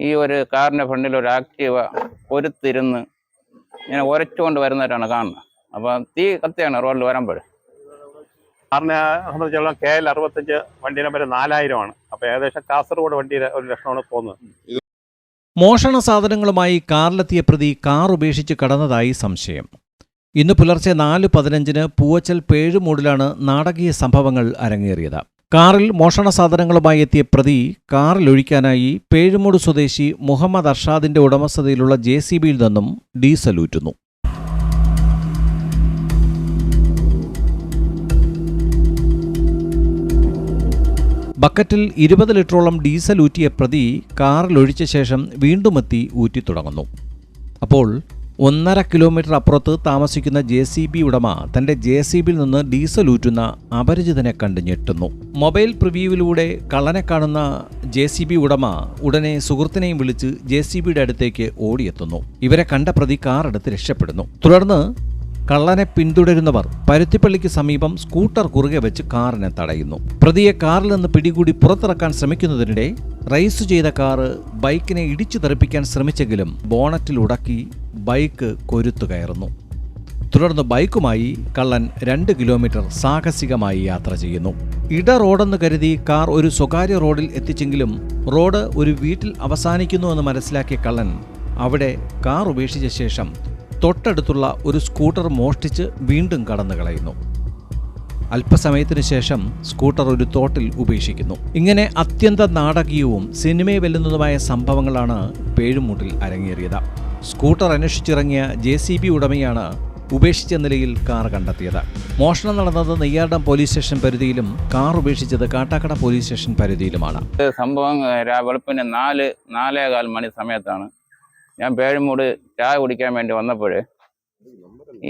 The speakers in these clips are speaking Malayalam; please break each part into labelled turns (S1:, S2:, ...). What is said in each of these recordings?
S1: ഈ ഒരു കാറിന്റെ ഫ്രണ്ടിൽ ഒരു ആക്റ്റീവ പൊരുത്തിരുന്ന് ഇങ്ങനെ ഉരച്ചുകൊണ്ട് വരുന്നതായിട്ടാണ് കാണുന്നത്. അപ്പം തീ കത്തിയാണ് റോഡിൽ വരുമ്പോൾ.
S2: കാറിനെ സംബന്ധിച്ചോളം KL 65 വണ്ടി നമ്പർ 4000 ആണ്. അപ്പോൾ ഏകദേശം കാസർഗോഡ് വണ്ടിയുടെ ഒരു ലക്ഷണമാണ് തോന്നുന്നത്.
S3: മോഷണ സാധനങ്ങളുമായി കാറിലെത്തിയ പ്രതി കാർ ഉപേക്ഷിച്ച് കടന്നതായി സംശയം. ഇന്ന് പുലർച്ചെ 4:15 പൂവച്ചൽ പേഴുമൂടിലാണ് നാടകീയ സംഭവങ്ങൾ അരങ്ങേറിയത്. കാറിൽ മോഷണ സാധനങ്ങളുമായി എത്തിയ പ്രതി കാറിലൊഴിക്കാനായി പേഴുമൂട് സ്വദേശി മുഹമ്മദ് അർഷാദിന്റെ ഉടമസ്ഥതയിലുള്ള JCBയിൽ നിന്നും ഡീസൽ ഊറ്റുന്നു. ബക്കറ്റിൽ 20 ലിറ്ററോളം ഡീസൽ ഊറ്റിയ പ്രതി കാറിലൊഴിച്ച ശേഷം വീണ്ടുമെത്തി ഊറ്റിത്തുടങ്ങുന്നു. അപ്പോൾ 1.5 കിലോമീറ്റർ അപ്പുറത്ത് താമസിക്കുന്ന JCB ഉടമ തന്റെ JCBയിൽ നിന്ന് ഡീസൽ ഊറ്റുന്ന അപരിചിതനെ കണ്ട് ഞെട്ടുന്നു. മൊബൈൽ പ്രിവ്യൂവിലൂടെ കള്ളനെ കാണുന്ന JCB ഉടമ ഉടനെ സുഹൃത്തിനെയും വിളിച്ച് JCBയുടെ അടുത്തേക്ക് ഓടിയെത്തുന്നു. ഇവരെ കണ്ട പ്രതി കാറെടുത്ത് രക്ഷപ്പെടുന്നു. തുടർന്ന് കള്ളനെ പിന്തുടരുന്നവർ പരുത്തിപ്പള്ളിക്ക് സമീപം സ്കൂട്ടർ കുറുകെ വെച്ച് കാറിനെ തടയുന്നു. പ്രതിയെ കാറിൽ നിന്ന് പിടികൂടി പുറത്തിറക്കാൻ ശ്രമിക്കുന്നതിനിടെ റേസ് ചെയ്ത കാറ് ബൈക്കിനെ ഇടിച്ചു തെറിപ്പിക്കാൻ ശ്രമിച്ചെങ്കിലും ബോണറ്റിൽ ഉടക്കി ബൈക്ക് കൊരുത്തു കയറുന്നു. തുടർന്ന് ബൈക്കുമായി കള്ളൻ 2 കിലോമീറ്റർ സാഹസികമായി യാത്ര ചെയ്യുന്നു. ഇട റോഡെന്ന് കരുതി കാർ ഒരു സ്വകാര്യ റോഡിൽ എത്തിച്ചെങ്കിലും റോഡ് ഒരു വീട്ടിൽ അവസാനിക്കുന്നുവെന്ന് മനസ്സിലാക്കിയ കള്ളൻ അവിടെ കാർ ഉപേക്ഷിച്ച ശേഷം തൊട്ടടുത്തുള്ള ഒരു സ്കൂട്ടർ മോഷ്ടിച്ച് വീണ്ടും കടന്നു കളയുന്നു. അല്പസമയത്തിനു ശേഷം സ്കൂട്ടർ ഒരു തോട്ടിൽ ഉപേക്ഷിക്കുന്നു. ഇങ്ങനെ അത്യന്ത നാടകീയവും സിനിമയെ വെല്ലുന്നതുമായ സംഭവങ്ങളാണ് പേഴുമൂട്ടിൽ അരങ്ങേറിയത്. സ്കൂട്ടർ അന്വേഷിച്ചിറങ്ങിയ JCB ഉടമയാണ് ഉപേക്ഷിച്ച നിലയിൽ കാർ കണ്ടെത്തിയത്. മോഷണം നടന്നത് നെയ്യാർഡം പോലീസ് സ്റ്റേഷൻ പരിധിയിലും കാർ ഉപേക്ഷിച്ചത് കാട്ടാക്കട പോലീസ് സ്റ്റേഷൻ പരിധിയിലുമാണ്.
S1: സംഭവം വെളുപ്പിന് 4-4:15 മണി സമയത്താണ്. ഞാൻ പേഴുമൂട് ചായ കുടിക്കാൻ വേണ്ടി വന്നപ്പോൾ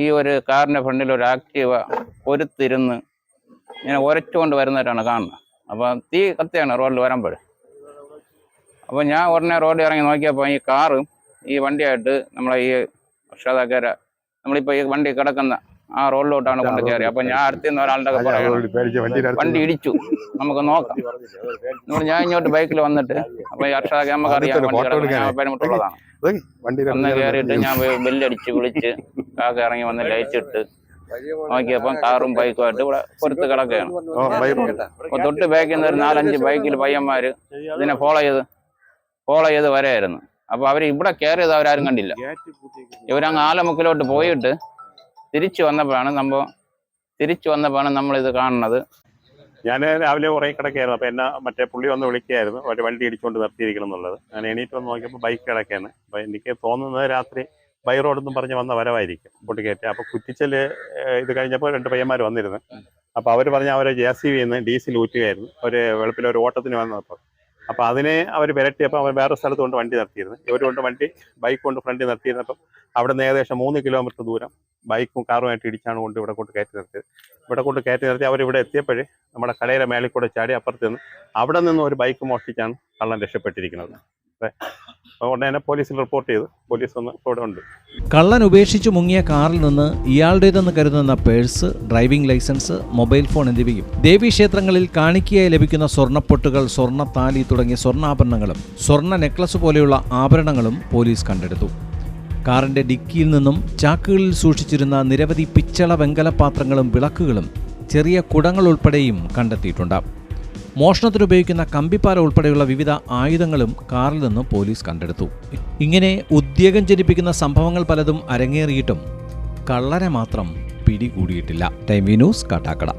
S1: ഈ ഒരു കാറിന്റെ ഫ്രണ്ടിൽ ഒരു ആക്റ്റീവ പൊരുത്തിരുന്ന് ഇങ്ങനെ ഉരച്ചുകൊണ്ട് വരുന്നതായിട്ടാണ് കാണുന്നത്. അപ്പം തീ കത്തിയാണ് റോഡിൽ വരുമ്പോൾ. അപ്പോൾ ഞാൻ ഉടനെ റോഡിൽ ഇറങ്ങി നോക്കിയപ്പോൾ ഈ കാറും ഈ വണ്ടിയായിട്ട് നമ്മളെ ഈ വർഷാതാക്കാര നമ്മളിപ്പോൾ ഈ വണ്ടി കിടക്കുന്ന ആ റോഡിലോട്ടാണ് കൊണ്ട് കയറി. അപ്പം ഞാൻ അടുത്തുനിന്ന് ഒരാളുടെ പറയണം വണ്ടി ഇടിച്ചു, നമുക്ക് നോക്കാം. ഞാൻ ഇങ്ങോട്ട് ബൈക്കിൽ വന്നിട്ട് അപ്പോൾ ഈ വർഷാതാക്ക നമുക്കറിയാം വണ്ടി കിടക്കുന്ന പേരുമുട്ടുള്ളതാണ്. അന്ന് കയറിയിട്ട് ഞാൻ ബെല്ലടിച്ച് വിളിച്ച് കാക്ക ഇറങ്ങി വന്ന് ലൈറ്റ് ഇട്ട് നോക്കിയപ്പം കാറും ബൈക്കുമായിട്ട് ഇവിടെ പുറത്ത് കിടക്കുകയാണ്. അപ്പൊ തൊട്ട് ബാക്കിൽ നിന്ന് ഒരു 4-5 ബൈക്കിൽ പയ്യന്മാര് ഇതിനെ ഫോളോ ചെയ്ത് വരെയായിരുന്നു. അപ്പൊ അവര് ഇവിടെ കയറിയത് അവരാരും കണ്ടില്ല. ഇവരങ്ങ് ആലമുക്കിലോട്ട് പോയിട്ട് തിരിച്ചു വന്നപ്പോഴാണ് നമ്മളിത് കാണുന്നത്.
S2: ഞാൻ രാവിലെ ഉറങ്ങി കിടക്കുകയായിരുന്നു. അപ്പോൾ എന്നെ മറ്റേ പുള്ളി വന്ന് വിളിക്കുകയായിരുന്നു, ഒരു വണ്ടി ഇടിച്ചുകൊണ്ട് നിർത്തിയിരിക്കണം എന്നുള്ളത്. ഞാൻ എണീറ്റ് വന്ന് നോക്കിയപ്പോൾ ബൈക്ക് കിടക്കുകയാണ്. അപ്പോൾ എനിക്ക് തോന്നുന്നത് രാത്രി ബൈ റോഡെന്നും പറഞ്ഞ് വന്ന വരവായിരിക്കും പൊട്ടിക്കയറ്റി. അപ്പോൾ കുറ്റിച്ചൽ ഇത് കഴിഞ്ഞപ്പോൾ 2 പയ്യന്മാർ വന്നിരുന്നു. അപ്പോൾ അവർ പറഞ്ഞ അവരെ JCBയിൽ നിന്ന് ഡീസൽ ഊറ്റുകയായിരുന്നു. ഒരു വെളുപ്പിൽ ഒരു ഓട്ടത്തിന് വന്നപ്പോൾ. അപ്പോൾ അതിനെ അവർ വിരട്ടിയപ്പോൾ അവർ വേറെ സ്ഥലത്ത് കൊണ്ട് വണ്ടി നിർത്തിയിരുന്നു. ഇവർ കൊണ്ട് ബൈക്ക് കൊണ്ട് ഫ്രണ്ടിൽ നിർത്തിയിരുന്നപ്പം അവിടെ നിന്ന് ഏകദേശം 3 കിലോമീറ്റർ ദൂരം ബൈക്കും കാറുമായിട്ട് ഇടിച്ചാണ് കൊണ്ട് ഇവിടെ കൊണ്ട് കയറ്റി നിർത്തിയത്. ഇവിടെ കൊണ്ട് കയറ്റി നിർത്തി അവരിവിടെ എത്തിയപ്പോഴേ നമ്മുടെ കടയിലെ മേളിൽ കൂടെ ചാടി അപ്പുറത്ത് നിന്ന് അവിടെ നിന്ന് ഒരു ബൈക്ക് മോഷ്ടിച്ചാണ് കള്ളൻ രക്ഷപ്പെട്ടിരിക്കുന്നത്. അതുകൊണ്ട് തന്നെ പോലീസിൽ റിപ്പോർട്ട് ചെയ്തു. പോലീസ് ഒന്ന് ഇവിടെ ഉണ്ട്.
S3: കള്ളൻ ഉപേക്ഷിച്ച് മുങ്ങിയ കാറിൽ നിന്ന് ഇയാളുടേതെന്ന് കരുതുന്ന purse, driving licence, mobile phone എന്നിവയും ദേവീക്ഷേത്രങ്ങളിൽ കാണിക്കയായി ലഭിക്കുന്ന സ്വർണ്ണപ്പൊട്ടുകൾ, സ്വർണ്ണത്താലി തുടങ്ങിയ സ്വർണ്ണാഭരണങ്ങളും സ്വർണ്ണ നെക്ലസ് പോലെയുള്ള ആഭരണങ്ങളും പോലീസ് കണ്ടെടുത്തു. കാറിന്റെ ഡിക്കിയിൽ നിന്നും ചാക്കുകളിൽ സൂക്ഷിച്ചിരുന്ന നിരവധി പിച്ചള വെങ്കലപാത്രങ്ങളും വിളക്കുകളും ചെറിയ കുടങ്ങൾ ഉൾപ്പെടെയും കണ്ടെത്തിയിട്ടുണ്ട്. മോഷണത്തിനുപയോഗിക്കുന്ന കമ്പിപ്പാല ഉൾപ്പെടെയുള്ള വിവിധ ആയുധങ്ങളും കാറിൽ നിന്ന് പോലീസ് കണ്ടെടുത്തു. ഇങ്ങനെ ഉദ്വേഗം ജനിപ്പിക്കുന്ന സംഭവങ്ങൾ പലതും അരങ്ങേറിയിട്ടും കള്ളനെ മാത്രം പിടികൂടിയിട്ടില്ല. Time news, Kattakada.